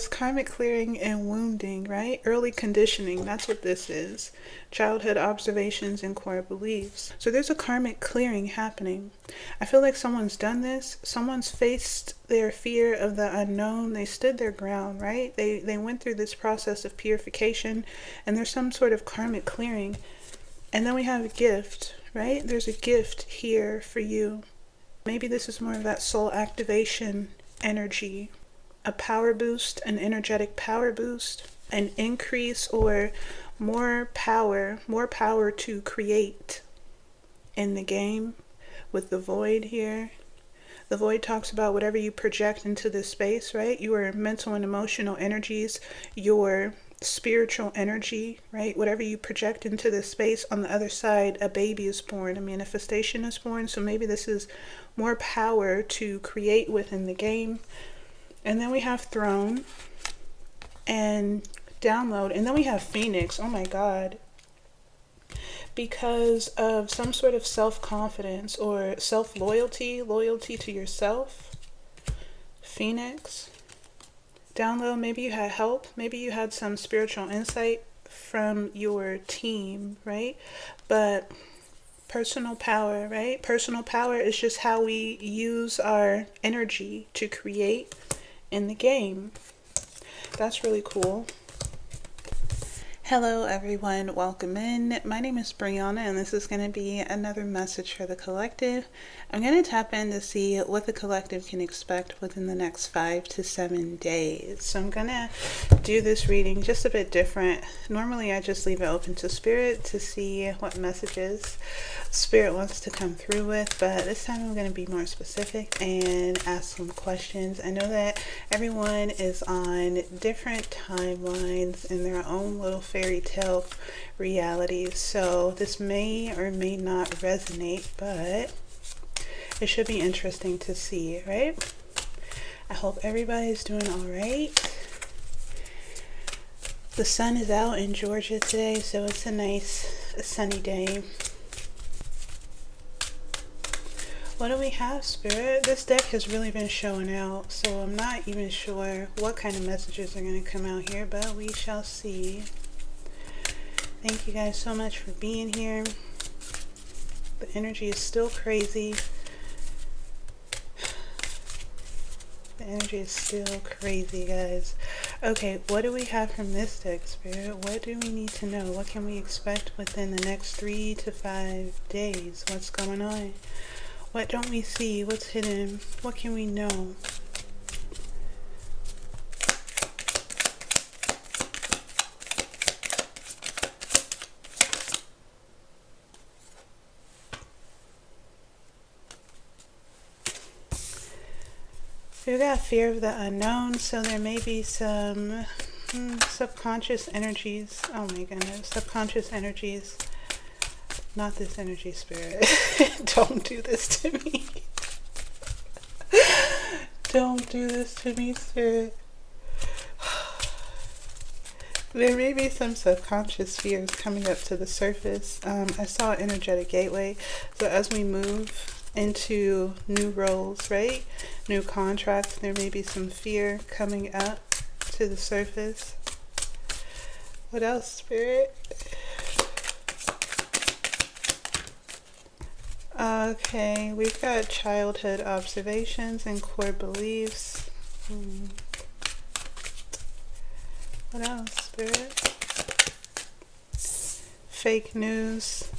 It's karmic clearing and wounding, right? Early conditioning, that's what this is. Childhood observations and core beliefs. So there's a karmic clearing happening. I feel like someone's done this. Someone's faced their fear of the unknown. They stood their ground, right? They went through this process of purification, and there's some sort of karmic clearing. And then we have a gift, right? There's a gift here for you. Maybe this is more of that soul activation energy. A power boost, an energetic power boost, an increase or more power to create in the game with the void here. The void talks about whatever you project into this space, right? Your mental and emotional energies, your spiritual energy, right? Whatever you project into this space, on the other side, a baby is born, a manifestation is born. So maybe this is more power to create within the game. And then we have throne and download. And then we have phoenix. Oh my God. Because of some sort of self-confidence or self-loyalty, loyalty to yourself. Phoenix. Download. Maybe you had help. Maybe you had some spiritual insight from your team, right? But personal power, right? Personal power is just how we use our energy to create in the game. That's really cool. Hello everyone, welcome in. My name is Brianna and this is going to be another message for the collective. I'm going to tap in to see what the collective can expect within the next 5 to 7 days. So I'm going to do this reading just a bit different. Normally I just leave it open to spirit to see what messages spirit wants to come through with, but this time I'm going to be more specific and ask some questions. I know that everyone is on different timelines in their own little fairy tale realities, so this may or may not resonate, but it should be interesting to see, right? I hope everybody's doing all right. The sun is out in Georgia today, so it's a nice sunny day. What do we have, Spirit? This deck has really been showing out, so I'm not even sure what kind of messages are going to come out here, but we shall see. Thank you guys so much for being here. The energy is still crazy. The energy is still crazy, guys. Okay, what do we have from this deck, Spirit? What do we need to know? What can we expect within the next 3 to 5 days? What's going on? What don't we see? What's hidden? What can we know? We've got fear of the unknown, so there may be some subconscious energies. Oh my goodness, subconscious energies. Not this energy, Spirit. Don't do this to me. Don't do this to me, Spirit. There may be some subconscious fears coming up to the surface. I saw an energetic gateway. So as we move into new roles, right? New contracts, there may be some fear coming up to the surface. What else, Spirit? Okay, we've got childhood observations and core beliefs. What else, Spirit? Fake news.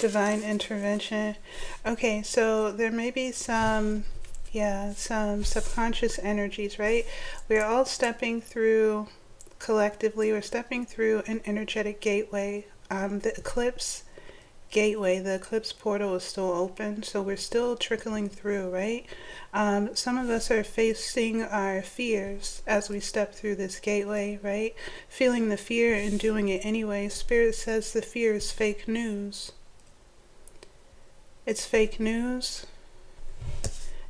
Divine intervention. Okay, so there may be some subconscious energies, right? We're all stepping through, collectively, we're stepping through an energetic gateway. The eclipse gateway, the eclipse portal is still open, so we're still trickling through, right? Some of us are facing our fears as we step through this gateway, right? Feeling the fear and doing it anyway. Spirit says the fear is fake news. It's fake news.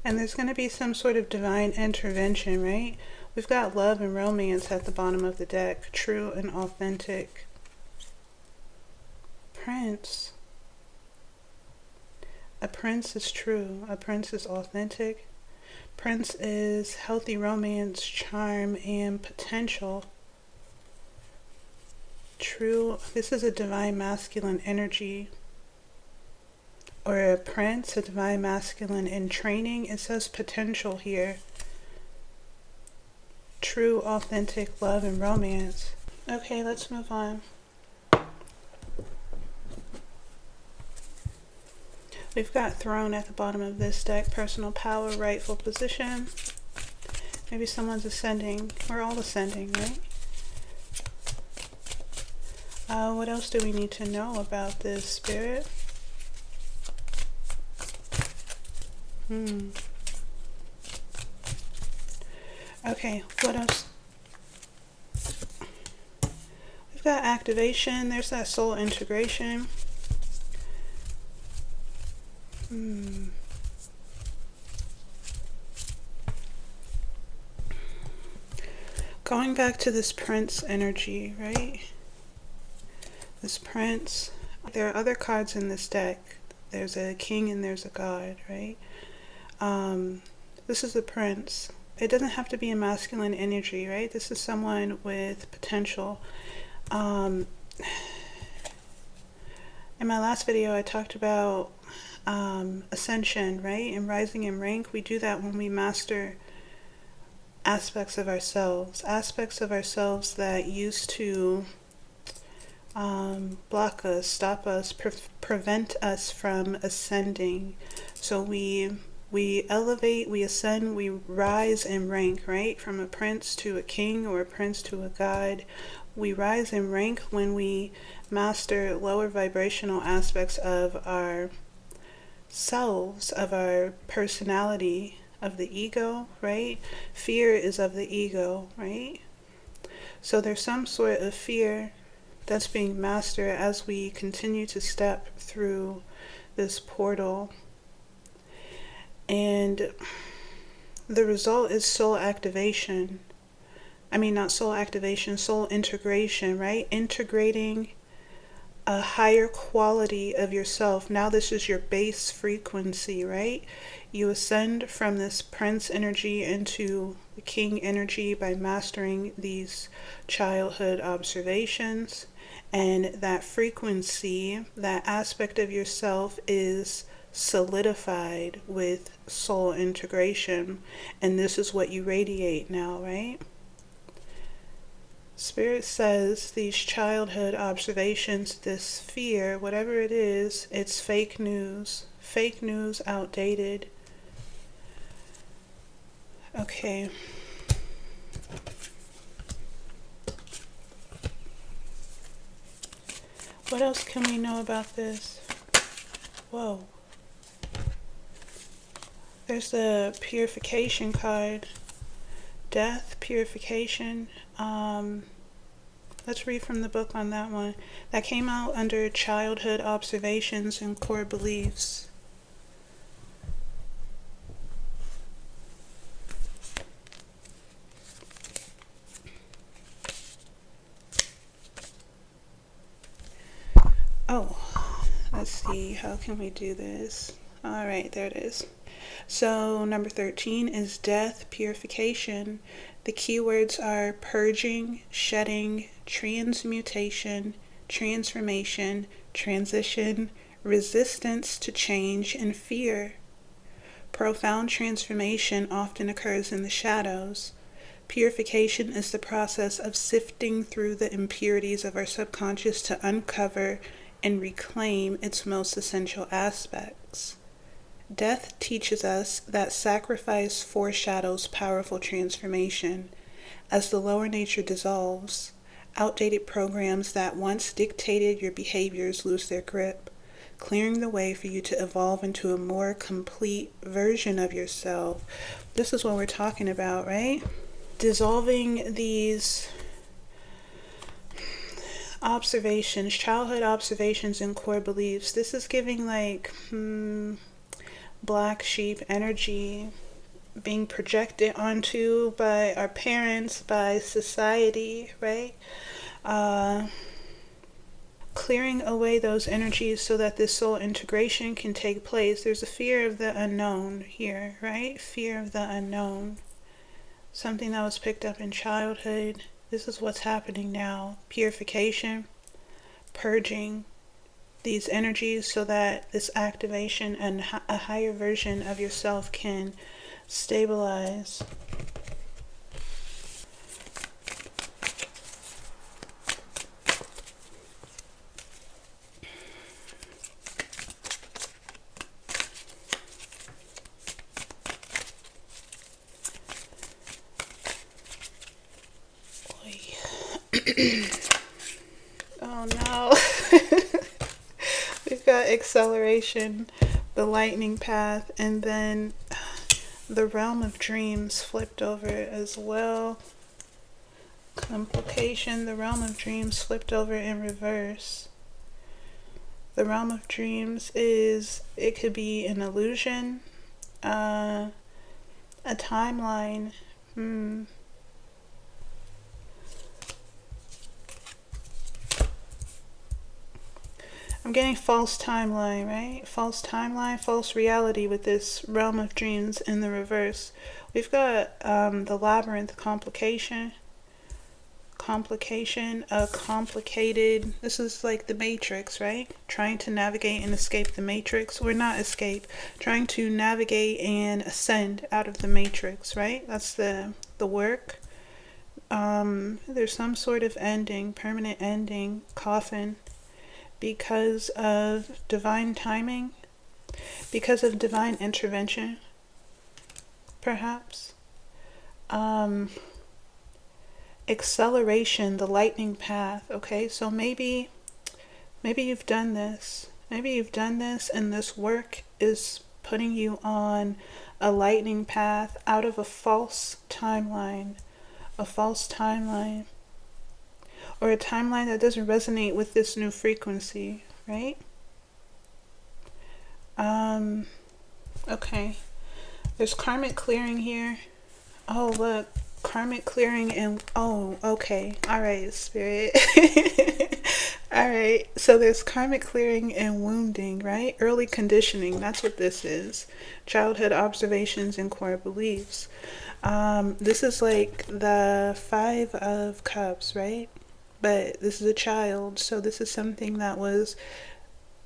And there's going to be some sort of divine intervention, right? We've got love and romance at the bottom of the deck. True and authentic. Prince. A prince is true. A prince is authentic. Prince is healthy romance, charm, and potential. True. This is a divine masculine energy. Or a prince, a divine masculine in training. It says potential here. True, authentic love and romance. Okay, let's move on. We've got throne at the bottom of this deck. Personal power, rightful position. Maybe someone's ascending. We're all ascending, right? What else do we need to know about this, Spirit? Okay, what else? We've got activation. There's that soul integration. Going back to this prince energy, right? This prince. There are other cards in this deck. There's a king and there's a god, right? This is the prince. It doesn't have to be a masculine energy, right? This is someone with potential. In my last video, I talked about ascension, right? And rising in rank. We do that when we master aspects of ourselves that used to block us, stop us, prevent us from ascending. So we elevate, we ascend, we rise in rank, right? From a prince to a king or a prince to a god. We rise in rank when we master lower vibrational aspects of our selves, of our personality, of the ego, right? Fear is of the ego, right? So there's some sort of fear that's being mastered as we continue to step through this portal. And the result is soul activation. I mean, not soul activation, soul integration, right? Integrating a higher quality of yourself. Now this is your base frequency, right? You ascend from this prince energy into the king energy by mastering these childhood observations. And that frequency, that aspect of yourself is solidified with soul integration. And this is what you radiate now, right? Spirit says these childhood observations, this fear, whatever it is, it's fake news, outdated. Okay. What else can we know about this? Whoa. There's the purification card. Death, purification. Let's read from the book on that one. That came out under childhood observations and core beliefs. Oh, let's see. How can we do this? All right, there it is. So number 13 is death, purification. The keywords are purging, shedding, transmutation, transformation, transition, resistance to change, and fear. Profound transformation often occurs in the shadows. Purification is the process of sifting through the impurities of our subconscious to uncover and reclaim its most essential aspects. Death teaches us that sacrifice foreshadows powerful transformation. As the lower nature dissolves, outdated programs that once dictated your behaviors lose their grip, clearing the way for you to evolve into a more complete version of yourself. This is what we're talking about, right? Dissolving these observations, childhood observations and core beliefs. This is giving like black sheep energy being projected onto by our parents, by society, right? clearing away those energies so that this soul integration can take place. There's a fear of the unknown here, right? Fear of the unknown. Something that was picked up in childhood. This is what's happening now. Purification, purging these energies so that this activation and a higher version of yourself can stabilize. Oh no. We've got acceleration, the lightning path, and then the realm of dreams flipped over as well. Complication, the realm of dreams flipped over in reverse. The realm of dreams is, it could be an illusion, a timeline. I'm getting false timeline, right? False timeline, false reality with this realm of dreams in the reverse. We've got the labyrinth, complication, a complicated, this is like the matrix, right? Trying to navigate and escape the matrix, or not escape, trying to navigate and ascend out of the matrix, right? That's the work. There's some sort of ending, permanent ending, coffin, because of divine timing, because of divine intervention, perhaps. Acceleration, the lightning path. Okay, so maybe you've done this. Maybe you've done this, and this work is putting you on a lightning path out of a false timeline. A false timeline. Or a timeline that doesn't resonate with this new frequency, right? Okay. There's karmic clearing here. Oh, look. Karmic clearing and... Oh, okay. Alright, Spirit. Alright. So there's karmic clearing and wounding, right? Early conditioning. That's what this is. Childhood observations and core beliefs. This is like the 5 of Cups, right? But this is a child, so this is something that was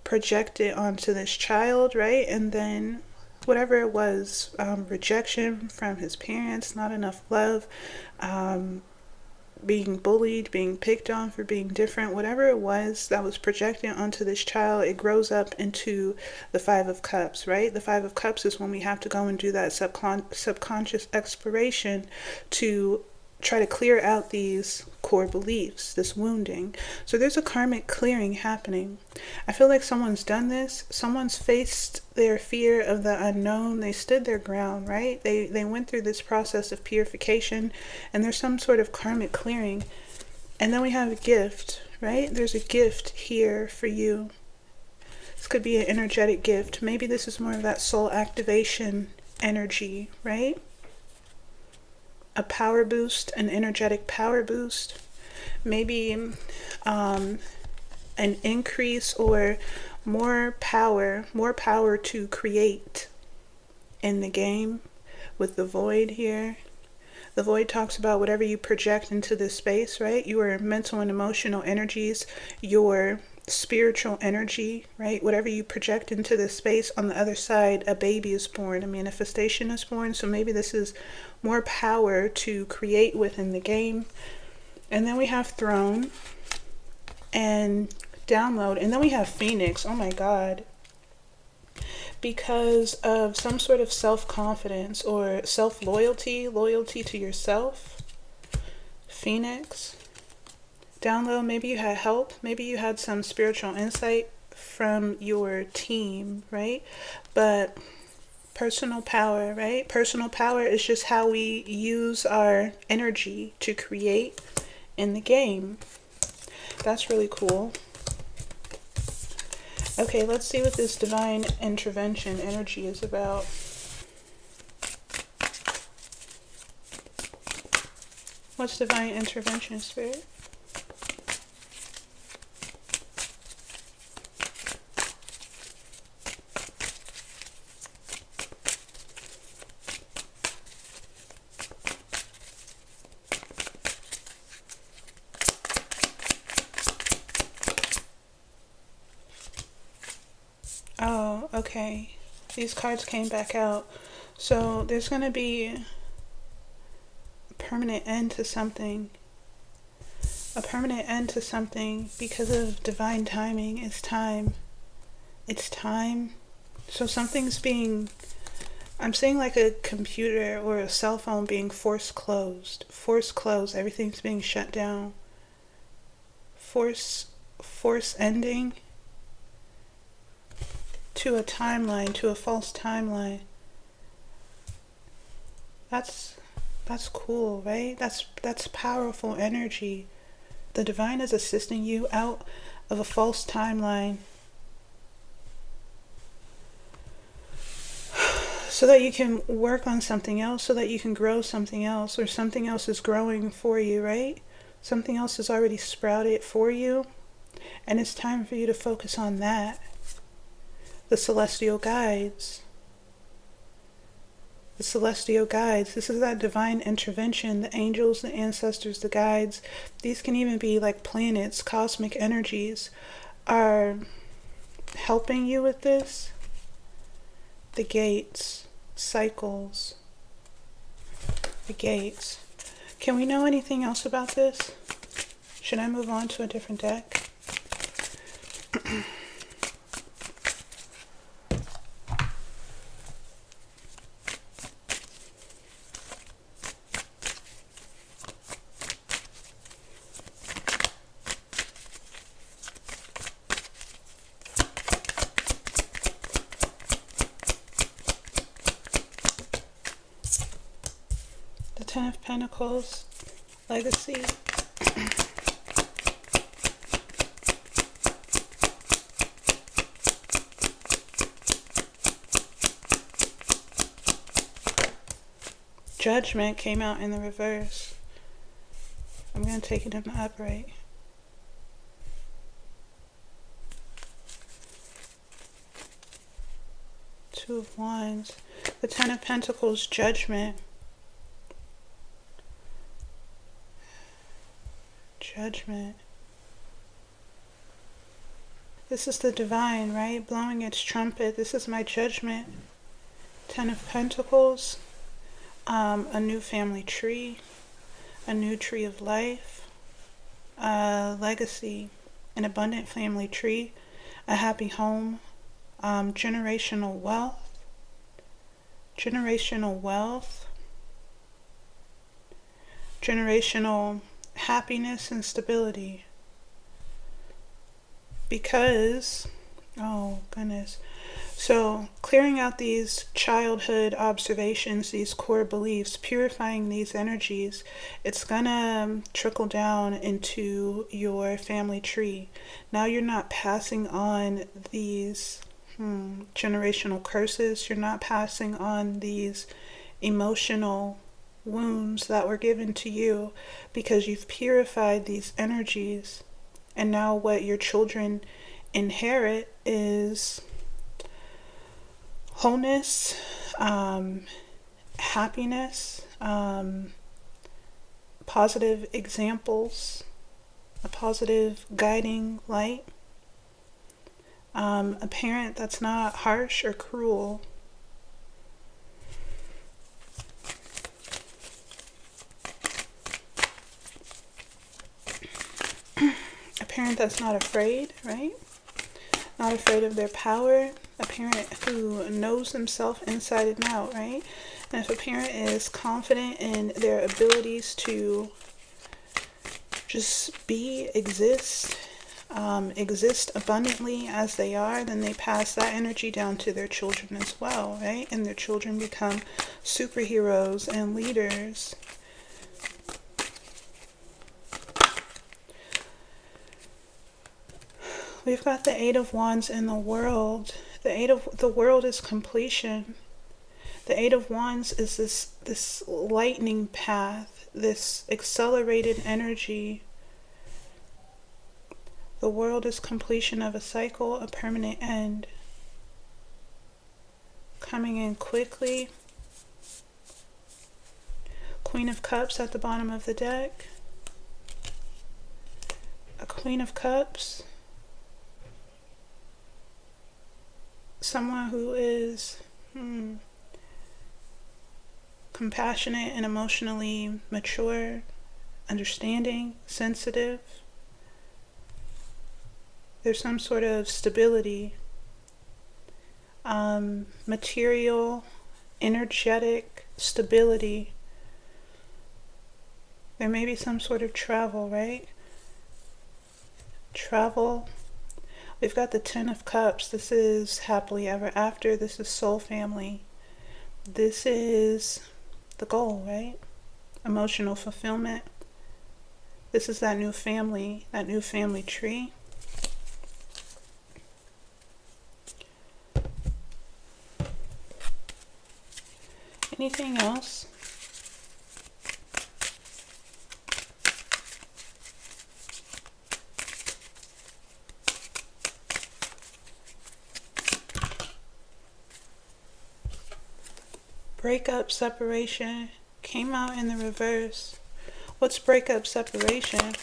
projected onto this child, right? And then whatever it was, rejection from his parents, not enough love, being bullied, being picked on for being different, whatever it was that was projected onto this child, it grows up into the 5 of Cups, right? The 5 of Cups is when we have to go and do that subconscious exploration to try to clear out these core beliefs, this wounding. So there's a karmic clearing happening. I feel like someone's done this. Someone's faced their fear of the unknown. They stood their ground, right? They went through this process of purification, and there's some sort of karmic clearing. And then we have a gift, right? There's a gift here for you. This could be an energetic gift. Maybe this is more of that soul activation energy, right? A power boost, an energetic power boost, maybe an increase or more power to create in the game with the void here. The void talks about whatever you project into this space, right? Your mental and emotional energies, your spiritual energy, right? Whatever you project into this space, on the other side, a baby is born, a manifestation is born. So maybe this is more power to create within the game. And then we have throne and download. And then we have Phoenix. Oh my God. Because of some sort of self-confidence or self-loyalty, loyalty to yourself. Phoenix. Download, maybe you had help. Maybe you had some spiritual insight from your team, right? But personal power, right? Personal power is just how we use our energy to create in the game. That's really cool. Okay, let's see what this divine intervention energy is about. What's divine intervention, Spirit? Okay, these cards came back out. So there's going to be a permanent end to something. A permanent end to something because of divine timing. It's time. It's time. So something's being, I'm seeing like a computer or a cell phone being force closed. Force closed. Everything's being shut down. Force ending to a timeline, to a false timeline. That's cool, right? That's powerful energy. The divine is assisting you out of a false timeline so that you can work on something else, so that you can grow something else, or something else is growing for you, right? Something else is already sprouted for you, and it's time for you to focus on that. The celestial guides. The celestial guides. This is that divine intervention. The angels, the ancestors, the guides. These can even be like planets, cosmic energies are helping you with this. The gates, cycles, the gates. Can we know anything else about this? Should I move on to a different deck? The Ten of Pentacles, legacy. Judgment came out in the reverse. I'm going to take it in the upright. Two of Wands. The Ten of Pentacles, Judgment. Judgment. This is the divine, right? Blowing its trumpet. This is my judgment. Ten of Pentacles. A new family tree. A new tree of life. Legacy. An abundant family tree. A happy home. Generational wealth. Generational wealth. Generational happiness and stability. Because, oh goodness, so clearing out these childhood observations, these core beliefs, purifying these energies, it's gonna trickle down into your family tree. Now you're not passing on these generational curses. You're not passing on these emotional wounds that were given to you, because you've purified these energies. And now what your children inherit is wholeness, happiness, positive examples, a positive guiding light, a parent that's not harsh or cruel. A parent that's not afraid, right? Not afraid of their power. A parent who knows themselves inside and out, right? And if a parent is confident in their abilities to just exist abundantly as they are, then they pass that energy down to their children as well, right? And their children become superheroes and leaders. We've got the Eight of Wands in the world. The world is completion. The Eight of Wands is this lightning path, this accelerated energy. The world is completion of a cycle, a permanent end. Coming in quickly. Queen of Cups at the bottom of the deck. A Queen of Cups. someone who is compassionate and emotionally mature, understanding, sensitive. There's some sort of stability, material, energetic stability. There may be some sort of travel, right? Travel. We've got the Ten of Cups. This is happily ever after. This is soul family. This is the goal, right? Emotional fulfillment. This is that new family tree. Anything else? Breakup, separation came out in the reverse. What's breakup, separation?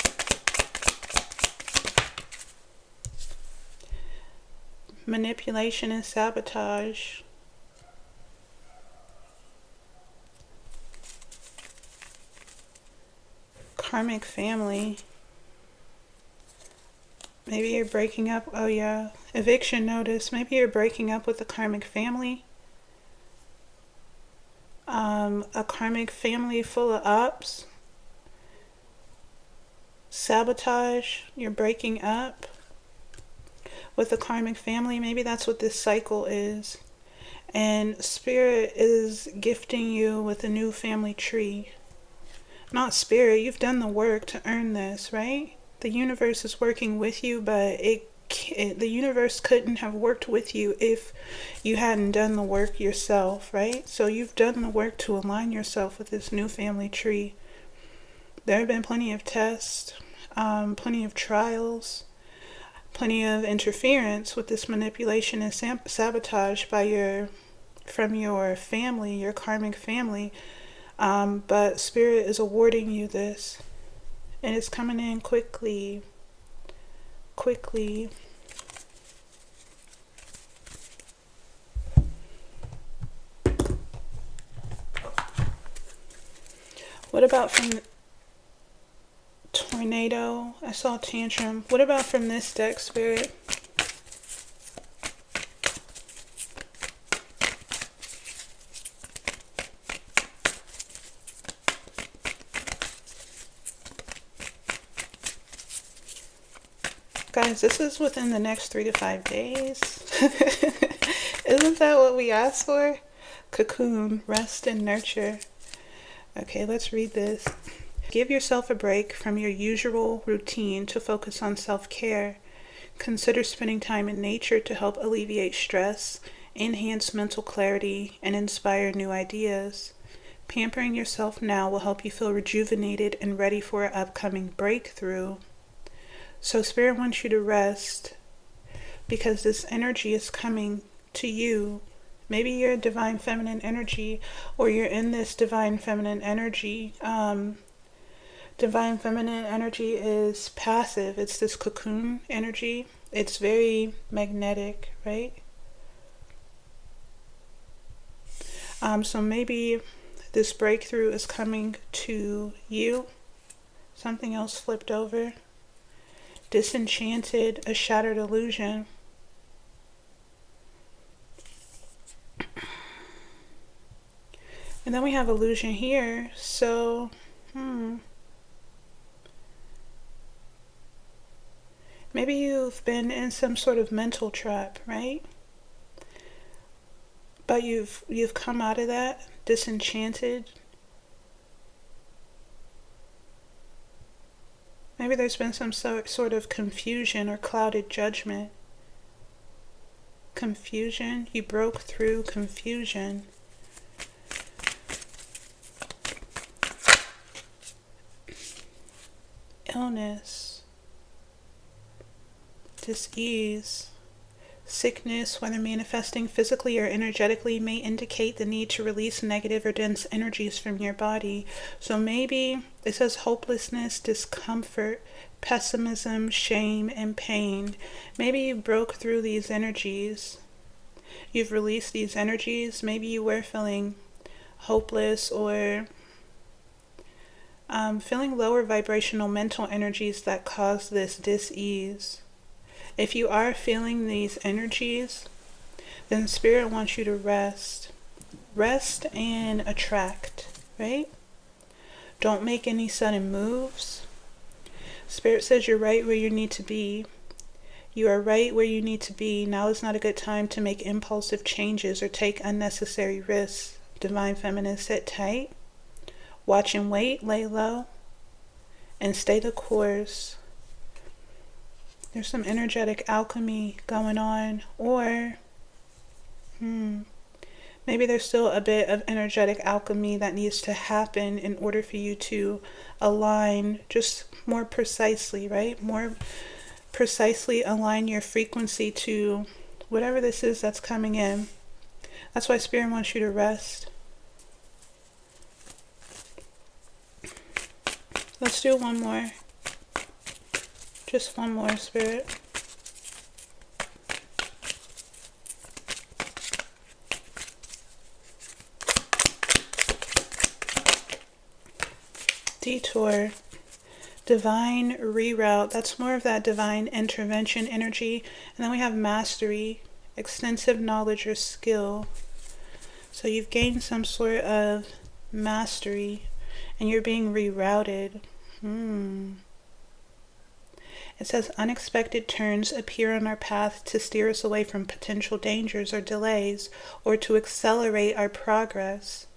Manipulation and sabotage. Karmic family. Maybe you're breaking up. Oh yeah, eviction notice. Maybe you're breaking up with a karmic family. A karmic family full of ups. Sabotage. You're breaking up with a karmic family. Maybe that's what this cycle is. And Spirit is gifting you with a new family tree. Not Spirit, you've done the work to earn this, right? The universe is working with you, but the universe couldn't have worked with you if you hadn't done the work yourself, right? So you've done the work to align yourself with this new family tree. There have been plenty of tests, plenty of trials, plenty of interference with this manipulation and sabotage from your family, your karmic family. But Spirit is awarding you this, and it's coming in quickly. What about from Tornado? I saw Tantrum. What about from this deck, Spirit? Guys, this is within the next 3 to 5 days. Isn't that what we asked for? Cocoon, rest and nurture. Okay, let's read this. Give yourself a break from your usual routine to focus on self-care. Consider spending time in nature to help alleviate stress, enhance mental clarity, and inspire new ideas. Pampering yourself now will help you feel rejuvenated and ready for an upcoming breakthrough. So Spirit wants you to rest because this energy is coming to you. Maybe you're a divine feminine energy, or you're in this divine feminine energy. Divine feminine energy is passive. It's this cocoon energy. It's very magnetic, right? So maybe this breakthrough is coming to you. Something else flipped over. Disenchanted, a shattered illusion. And then we have illusion here. So, maybe you've been in some sort of mental trap, right? But you've come out of that disenchanted. Maybe there's been some sort of confusion or clouded judgment. Confusion. You broke through confusion. Illness. Dis-ease. Sickness, whether manifesting physically or energetically, may indicate the need to release negative or dense energies from your body. So maybe it says hopelessness, discomfort, pessimism, shame, and pain. Maybe you broke through these energies you've released these energies. Maybe you were feeling hopeless or feeling lower vibrational mental energies that cause this dis-ease. If you are feeling these energies, then Spirit wants you to rest. Rest and attract, right? Don't make any sudden moves. Spirit says you're right where you need to be. You are right where you need to be. Now is not a good time to make impulsive changes or take unnecessary risks. Divine Feminine, sit tight. Watch and wait, lay low, and stay the course. There's some energetic alchemy going on, or maybe there's still a bit of energetic alchemy that needs to happen in order for you to align just more precisely, right? More precisely align your frequency to whatever this is that's coming in. That's why Spirit wants you to rest. Let's do one more. Just one more, Spirit. Detour. Divine reroute. That's more of that divine intervention energy. And then we have mastery, extensive knowledge or skill. So you've gained some sort of mastery and you're being rerouted. It says unexpected turns appear on our path to steer us away from potential dangers or delays, or to accelerate our progress.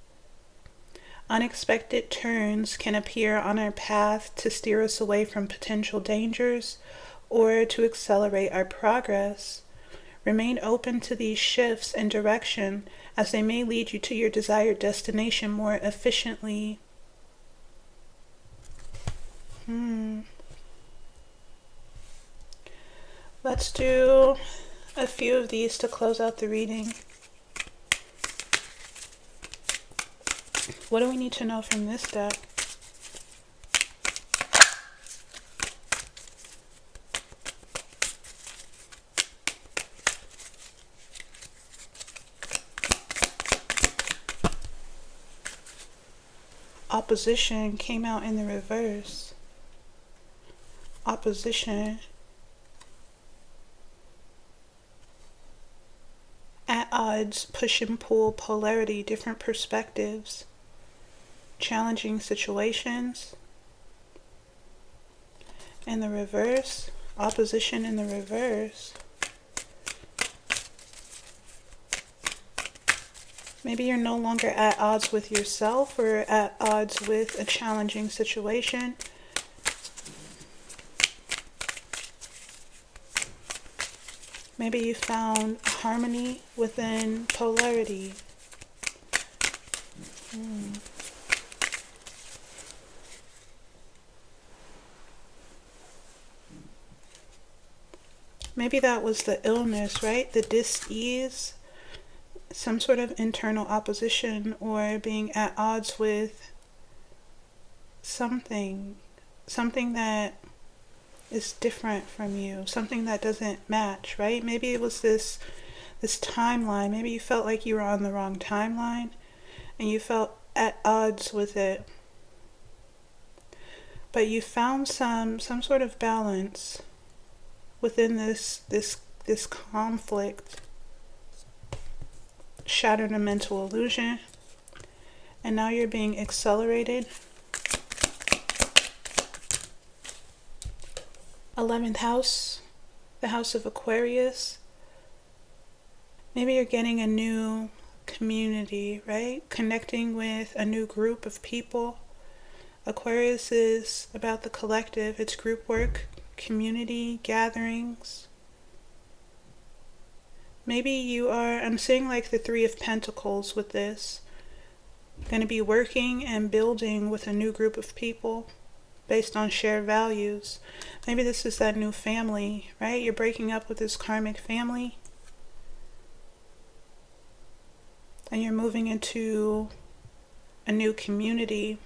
Unexpected turns can appear on our path to steer us away from potential dangers or to accelerate our progress. Remain open to these shifts and direction, as they may lead you to your desired destination more efficiently. Let's do a few of these to close out the reading. What do we need to know from this deck? Opposition came out in the reverse. Opposition. At odds, push and pull, polarity, different perspectives, challenging situations. In the reverse, opposition in the reverse. Maybe you're no longer at odds with yourself or at odds with a challenging situation. Maybe you found harmony within polarity. Maybe that was the illness, right? The dis-ease, some sort of internal opposition or being at odds with something that is different from you, something that doesn't match, right? Maybe it was this timeline. Maybe you felt like you were on the wrong timeline and you felt at odds with it. But you found some sort of balance within this conflict. Shattered a mental illusion, and now you're being accelerated. 11th house, the house of Aquarius. Maybe you're getting a new community, right? Connecting with a new group of people. Aquarius is about the collective. It's group work, community, gatherings. Maybe you are, I'm seeing like the Three of Pentacles with this. Going to be working and building with a new group of people based on shared values. Maybe this is that new family, right? You're breaking up with this karmic family and you're moving into a new community.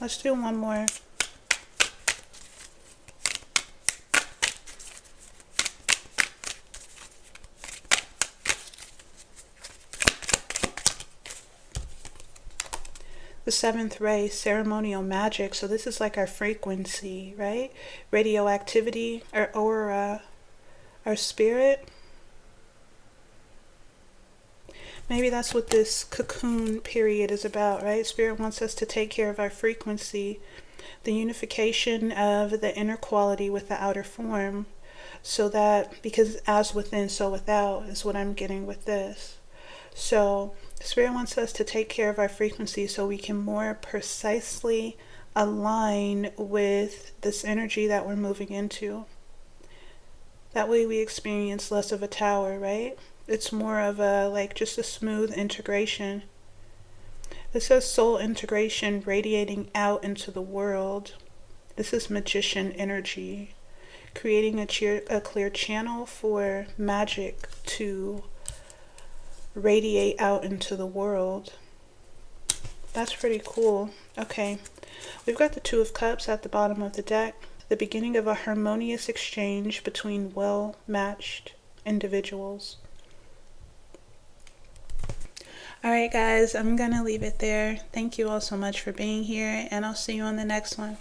Let's do one more. The seventh ray, ceremonial magic. So this is like our frequency, right? Radioactivity, our aura, our spirit. Maybe that's what this cocoon period is about, right? Spirit wants us to take care of our frequency, the unification of the inner quality with the outer form, so that, because as within, so without, is what I'm getting with this. So Spirit wants us to take care of our frequency so we can more precisely align with this energy that we're moving into. That way we experience less of a tower, right? It's more of a, like, just a smooth integration. This says soul integration radiating out into the world. This is magician energy, creating a clear channel for magic to radiate out into the world. That's pretty cool. Okay, we've got the Two of Cups at the bottom of the deck, the beginning of a harmonious exchange between well-matched individuals. Alright guys, I'm gonna leave it there. Thank you all so much for being here, and I'll see you on the next one.